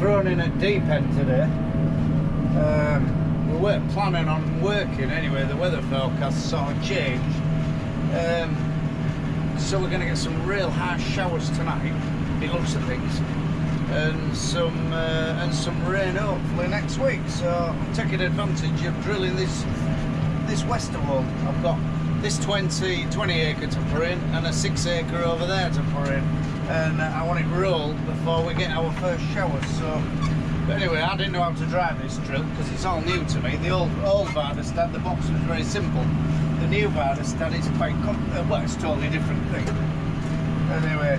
thrown in at deep end today. We weren't planning on working anyway, the weather forecast sort of changed. So we're going to get some real harsh showers tonight, it looks at things, and some rain hopefully next week. So I'm taking advantage of drilling this western wall. I've got this 20 acre to put in and a 6 acre over there to put in, and I want it rolled before we get our first showers. So, but anyway, I didn't know how to drive this drill because it's all new to me. The old Vaderstad, the box was very simple. The new Vaderstad is quite well, it's a totally different thing. Anyway,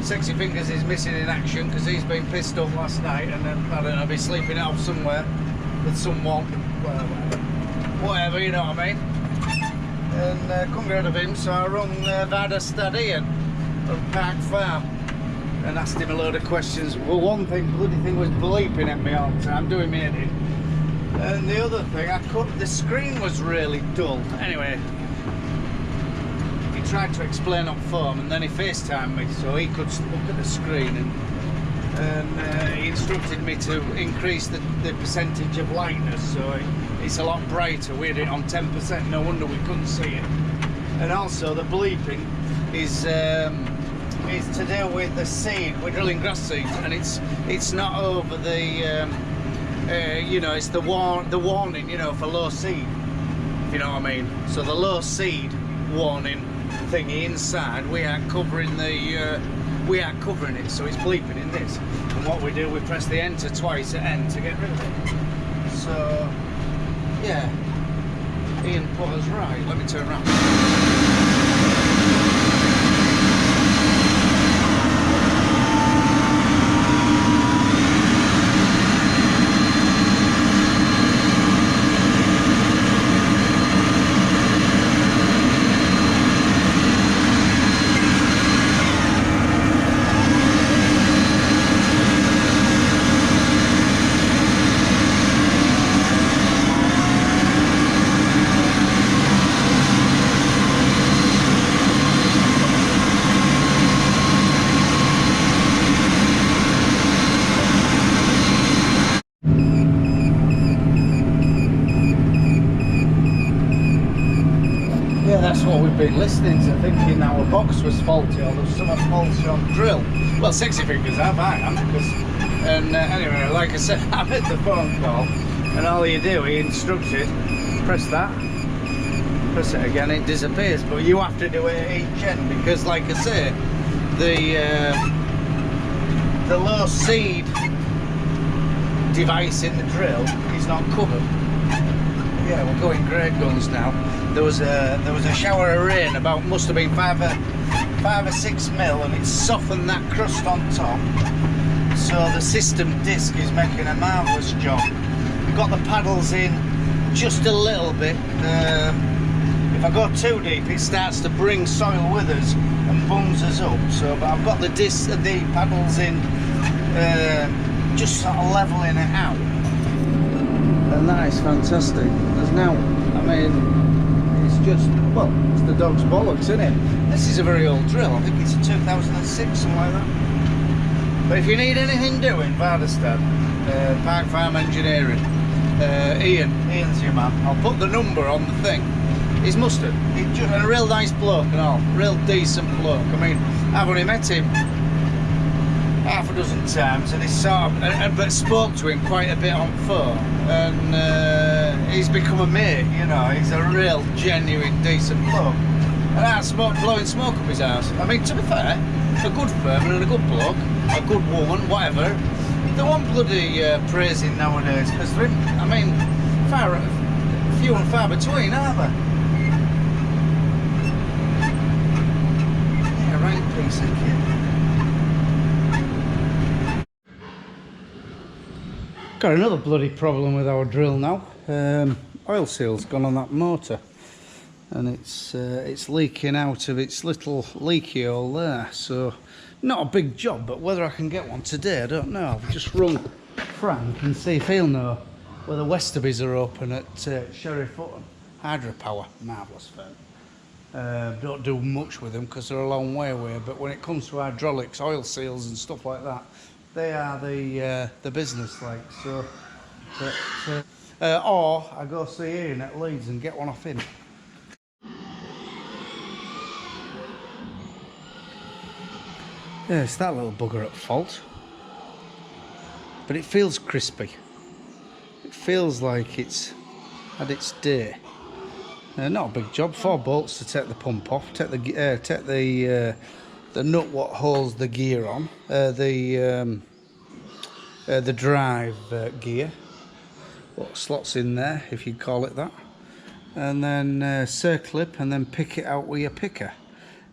Sexy Fingers is missing in action because he's been pissed off last night, and then I don't know, be sleeping it off somewhere with someone, whatever, you know what I mean. And couldn't get rid of him, so I rung Vaderstad Ian from Park Farm and asked him a load of questions. Well, one thing, bloody thing was bleeping at me all the time, doing me in. And the other thing, the screen was really dull. Anyway, he tried to explain on phone, and then he FaceTimed me so he could look at the screen, and he instructed me to increase the percentage of lightness, so it's a lot brighter. We had it on 10%, no wonder we couldn't see it. And also the bleeping is to do with the seed. We're drilling grass seeds, and it's not over the you know, it's the warning, you know, for low seed, if you know what I mean. So the low seed warning thingy inside, we aren't covering it, so it's bleeping in this. And what we do, we press the enter twice at end to get rid of it. So yeah, Ian put us right. Let me turn around. That's what we've been listening to, thinking our box was faulty or there was something faulty on the drill. Well, Sexy Fingers have, I am, because, and anyway, like I said, I made the phone call, and all you do, he instructed, press that, press it again, it disappears, but you have to do it at each end, because like I say, the low seed device in the drill is not covered. Yeah, we're going great guns now. There was a shower of rain, about must have been 5 or 6 mil, and it's softened that crust on top. So the system disc is making a marvellous job. We've got the paddles in just a little bit. If I go too deep, it starts to bring soil with us and bums us up. So, but I've got the paddles in, just sort of leveling it out. And that is fantastic. There's now, I mean, it's just, well, it's the dog's bollocks, isn't it? This is a very old drill. I think it's a 2006, something like that. But if you need anything doing, Vaderstad, Park Farm Engineering, Ian's your man. I'll put the number on the thing. He's mustard. He's just a real nice bloke and all. Real decent bloke. I mean, I've only met him half a dozen times, and he's sort of, but spoke to him quite a bit on phone, and he's become a mate, you know. He's a real genuine decent bloke, and I blowing smoke up his ass. I mean, to be fair, a good firm and a good bloke, a good woman, whatever, they want bloody praising nowadays, because they're, I mean, few and far between, aren't they? Yeah, right piece of kid. Got another bloody problem with our drill now. Oil seal's gone on that motor, and it's leaking out of its little leaky hole there. So not a big job, but whether I can get one today, I don't know. I've just rung Frank and see if he'll know whether Westerby's are open at Sheriff Hutton. Hydropower, marvellous firm. Don't do much with them because they're a long way away, but when it comes to hydraulics, oil seals and stuff like that, They are the business legs. So, or I go see Ian at Leeds and get one off him. Yeah, it's that little bugger at fault. But it feels crispy. It feels like it's had its day. Not a big job. 4 bolts to take the pump off. Take the nut what holds the gear on. The drive gear. What slots in there, if you call it that. And then circlip, and then pick it out with your picker.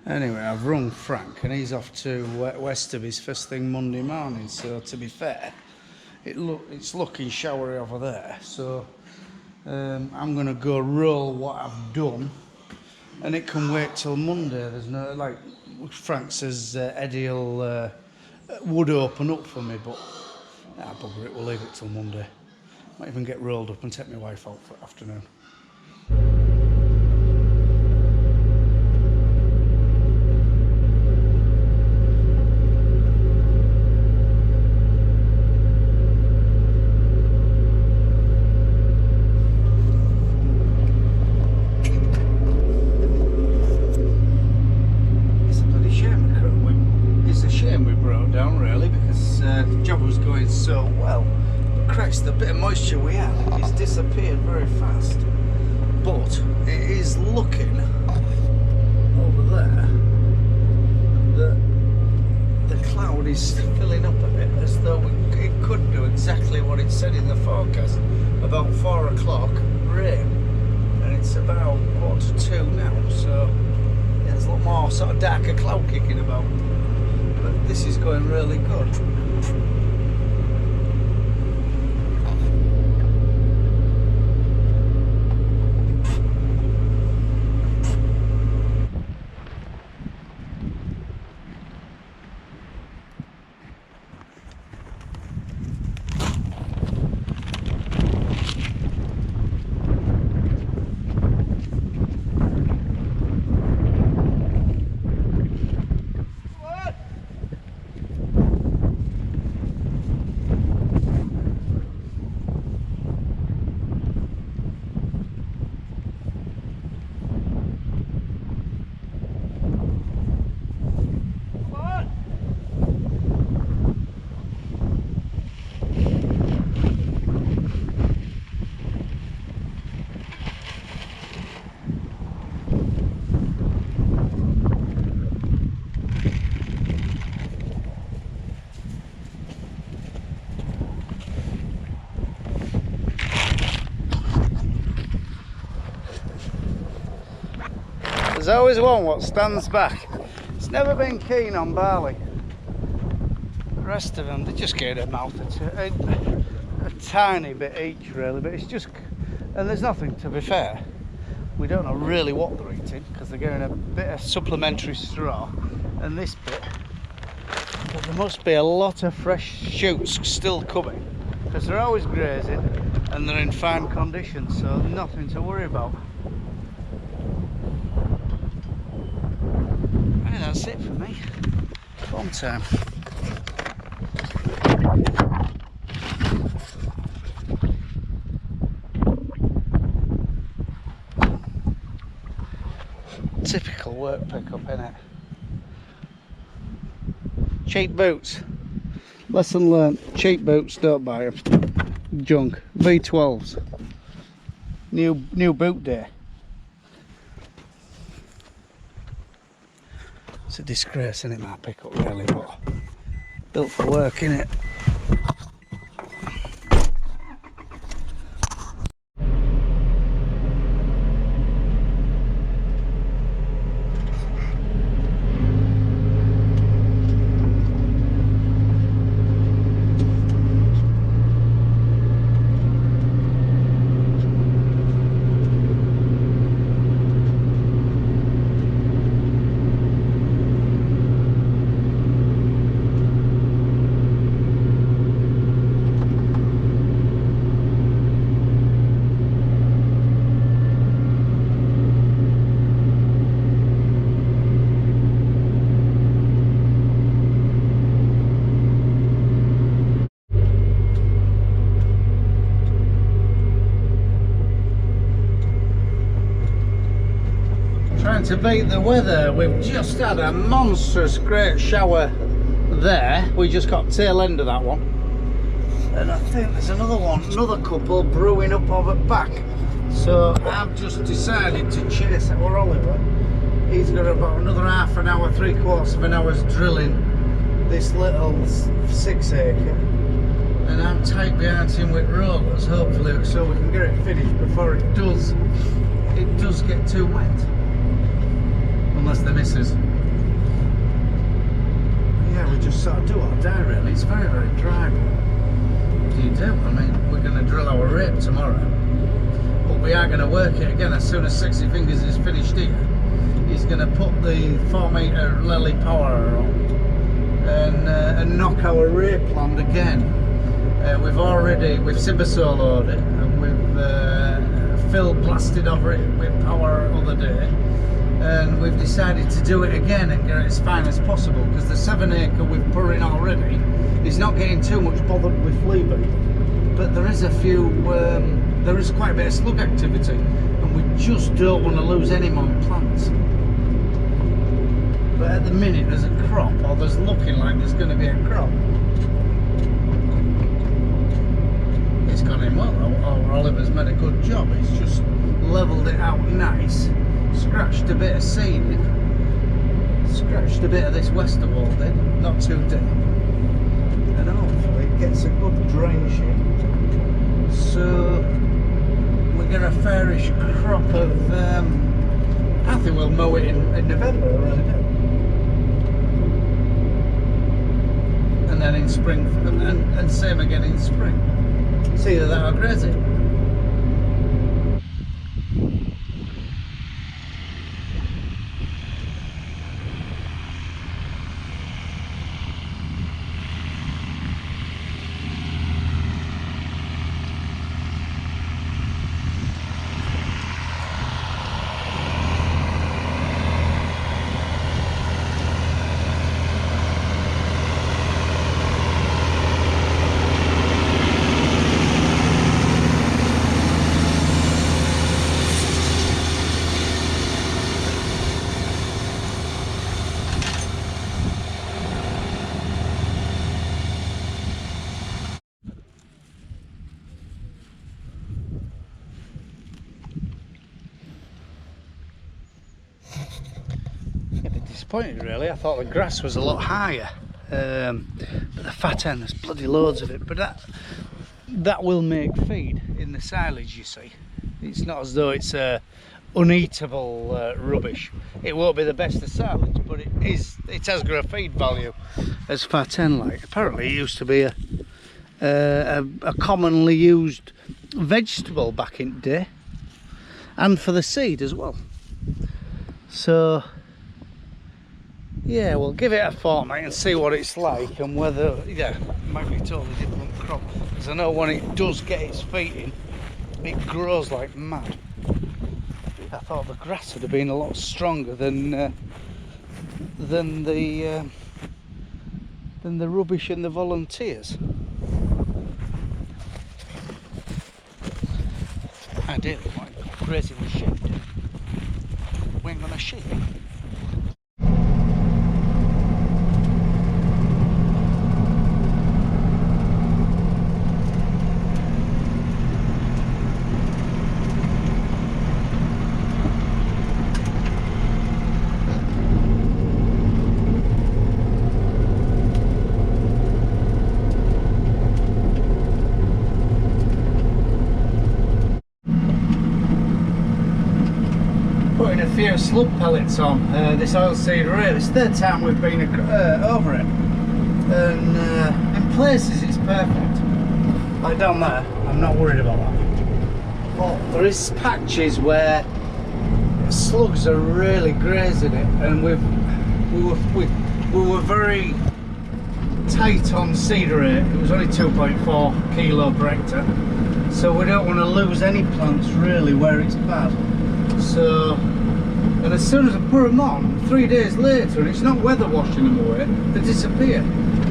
Anyway, I've rung Frank and he's off to Westerby's first thing Monday morning, so to be fair, it's looking showery over there, so I'm going to go roll what I've done, and it can wait till Monday. There's no, like Frank says, Eddie would open up for me, but bugger it, we'll leave it till Monday. Might even get rolled up and take my wife out for the afternoon. So well, Christ, the bit of moisture we had is disappeared very fast, but it is looking over there that the cloud is filling up a bit, as though it could do exactly what it said in the forecast, about 4 o'clock rain, and it's about 1:45 now, so yeah, there's a lot more sort of darker cloud kicking about, but this is going really good. There's always one what stands back. It's never been keen on barley. The rest of them, they just get a mouth a tiny bit each really, but it's just, and there's nothing, to be fair. We don't know really what they're eating because they're getting a bit of supplementary straw, and this bit, but there must be a lot of fresh shoots still coming because they're always grazing and they're in fine condition, so nothing to worry about. That's it for me. Fun time. Typical work pickup, innit? Cheap boots. Lesson learnt. Cheap boots, don't buy them. Junk. V12s. New boot day. It's a disgrace, isn't it, my pickup, really, but built for work, innit? trying to beat the weather. We've just had a monstrous great shower there. We just got tail end of that one. And I think there's another one, another couple brewing up over back. So I've just decided to chase our Oliver. He's got about another half an hour, 3/4 of an hour's drilling this little 6 acre. And I'm tight behind him with rollers, hopefully, so we can get it finished before it does get too wet. Unless the misses. Yeah, we just sort of do or die really. It's very, very dry. What do you do? I mean, we're going to drill our rape tomorrow. But we are going to work it again as soon as Sexy Fingers is finished here. He's going to put the 4-metre Lely power on and knock our rape land again. We've Simba soloed it, and we've Phil blasted over it with power other day, and we've decided to do it again and get it as fine as possible, because the 7 acre we've put in already is not getting too much bothered with flea beet, but there is there is quite a bit of slug activity, and we just don't want to lose any more plants. But at the minute there's a crop, or there's looking like there's going to be a crop. It's gone in well. Our Oliver's made a good job. He's just levelled it out nice, scratched a bit of seeding, scratched a bit of this Westerwald in, not too deep, and hopefully it gets a good drain sheet. So we get a fairish crop of, I think we'll mow it in November, I really do. And then in spring, and same again in spring. It's either that or graze it. Disappointed really. I thought the grass was a lot higher, but the fat end, there's bloody loads of it, but that will make feed in the silage, you see. It's not as though it's uneatable rubbish. It won't be the best of silage, but it has got a feed value as fat end like. Apparently it used to be a commonly used vegetable back in the day, and for the seed as well. So yeah, we'll give it a fortnight and see what it's like, and whether, yeah, it might be a totally different crop, because I know when it does get its feet in, it grows like mad. I thought the grass would have been a lot stronger than the rubbish and the volunteers. Ideally, like grazing the sheep. We ain't gonna sheep. Putting a few slug pellets on this oilseed rail. It's the third time we've been over it, and in places it's perfect. Like down there, I'm not worried about that. But there is patches where slugs are really grazing it, and we were very tight on seed rate. It was only 2.4 kilo per hectare, so we don't want to lose any plants really where it's bad. So, and as soon as I put them on, 3 days later, it's not weather washing them away, they disappear.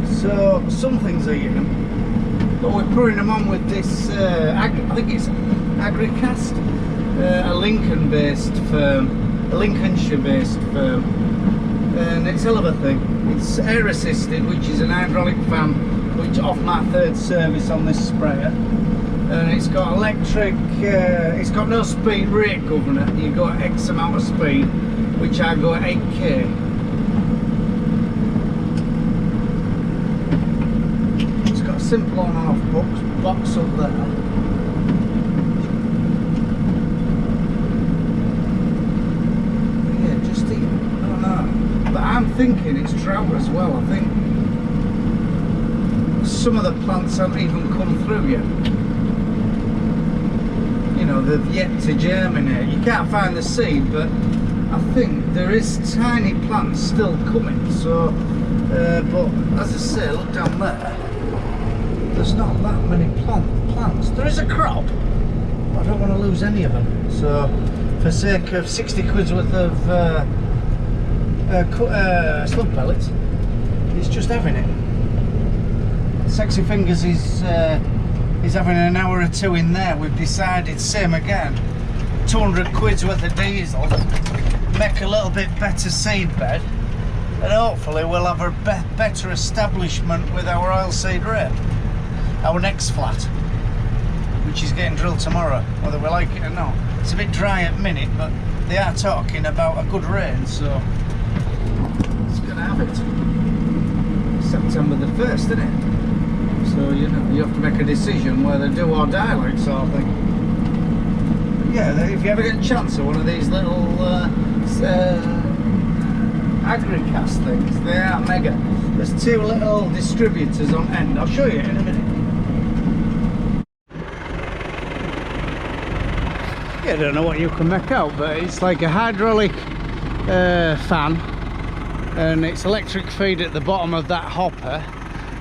So some things are eating them, but we're putting them on with this, I think it's Agricast, a Lincoln based firm, Lincolnshire-based firm, and it's a hell of a thing. It's air assisted, which is an hydraulic fan, which off my third service on this sprayer, and it's got electric. It's got no speed rate governor. You go at X amount of speed, which I go at 8k. It's got a simple on and off box up there. But I'm thinking it's drought as well. I think some of the plants haven't even come through yet. You know, they've yet to germinate. You can't find the seed, but I think there is tiny plants still coming. So, but as I say, look down there. There's not that many plants. There is a crop, but I don't want to lose any of them. So, for sake of 60 quid's worth of slug pellets, it's just having it. Sexy Fingers is having an hour or two in there. We've decided, same again, 200 quid's worth of diesel, make a little bit better seed bed, and hopefully we'll have a better establishment with our oilseed rape, our next flat, which is getting drilled tomorrow, whether we like it or not. It's a bit dry at minute, but they are talking about a good rain, so have it. September the 1st, isn't it? So you know, you have to make a decision whether do or die, like sort of thing. But yeah, if you ever get a chance of one of these little agricast things, they are mega. There's 2 little distributors on end. I'll show you in a minute. Yeah, I don't know what you can make out, but it's like a hydraulic fan, and it's electric feed at the bottom of that hopper,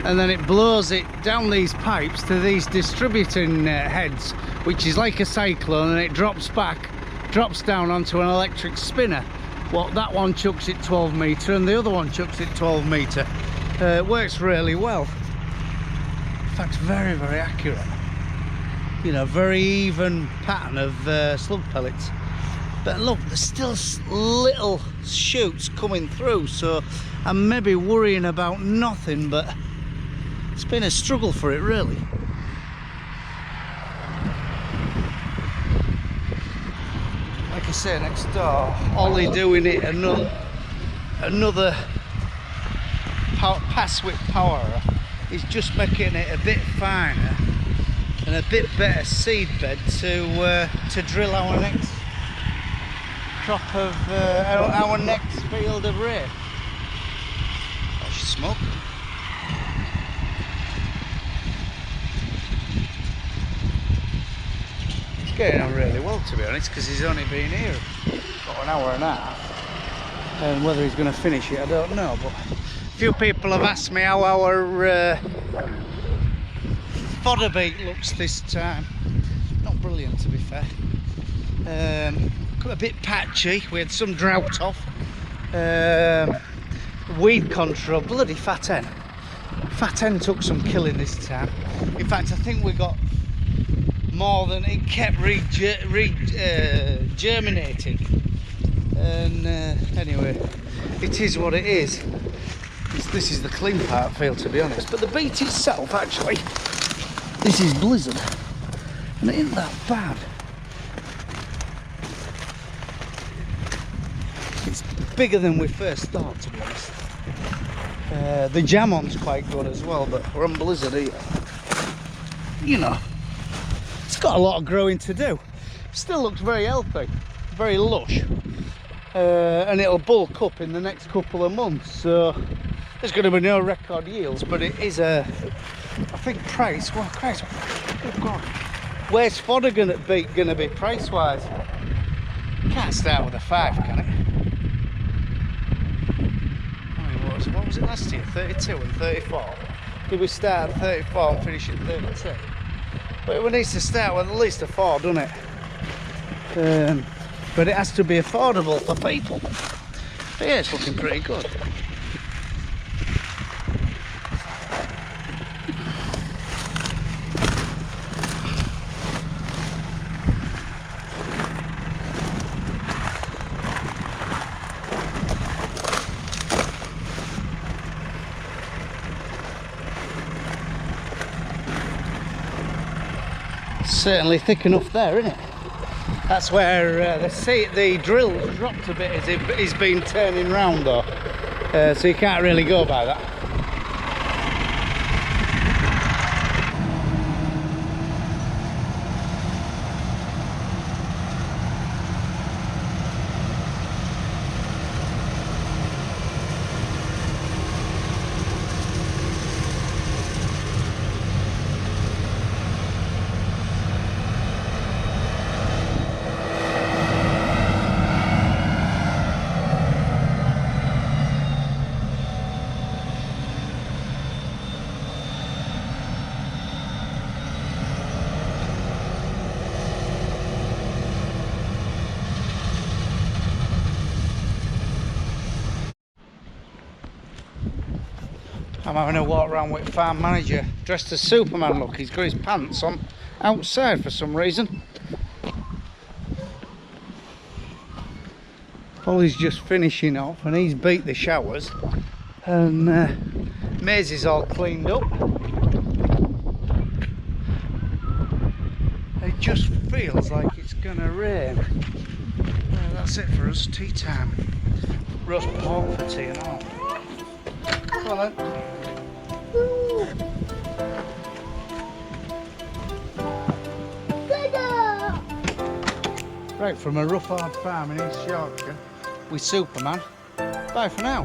and then it blows it down these pipes to these distributing heads, which is like a cyclone, and it drops down onto an electric spinner. Well, that one chucks it 12 metre and the other one chucks it 12 metre. It works really well. In fact, very, very accurate. You know, very even pattern of slug pellets. But look, there's still little shoots coming through, so I'm maybe worrying about nothing, but it's been a struggle for it, really. Like I say, next door, Ollie doing it another pass with power is just making it a bit finer and a bit better seed bed to drill our next crop of our next field of rape. That's smoke. It's getting on really well, to be honest, because he's only been here about an hour and a half, and whether he's going to finish it I don't know. But a few people have asked me how our fodder beet looks this time. Not brilliant, to be fair. A bit patchy. We had some drought off. Weed control, bloody fat hen. Fat hen took some killing this time. In fact, I think we got more than it kept germinating. And anyway, it is what it is. This is the clean part, I feel, to be honest. But the beet itself, actually, this is blizzard, and it isn't that bad. It's bigger than we first thought, to be honest. The jam-on's quite good as well, but we're on blizzard here. You know, it's got a lot of growing to do. Still looks very healthy, very lush, and it'll bulk up in the next couple of months. So there's going to be no record yields, but it is I think price. Well, Christ, good God, where's fodder going to be price-wise? Can't start with a 5, can it? What was it last year? 32 and 34. Did we start at 34 and finish at 32? But it needs to start with at least a 4, doesn't it? But it has to be affordable for people. But yeah, it's looking pretty good. certainly thick enough there, isn't it? That's where the drill dropped a bit as he's been turning round though, so you can't really go by that. I'm having a walk around with farm manager, dressed as Superman. Look, he's got his pants on outside for some reason. Ollie's just finishing off and he's beat the showers, and Maisie's all cleaned up. It just feels like it's gonna rain. That's it for us, tea time. Roast pork for tea and all. Come on then. Right, from a rough hard farm in East Yorkshire with Superman, bye for now.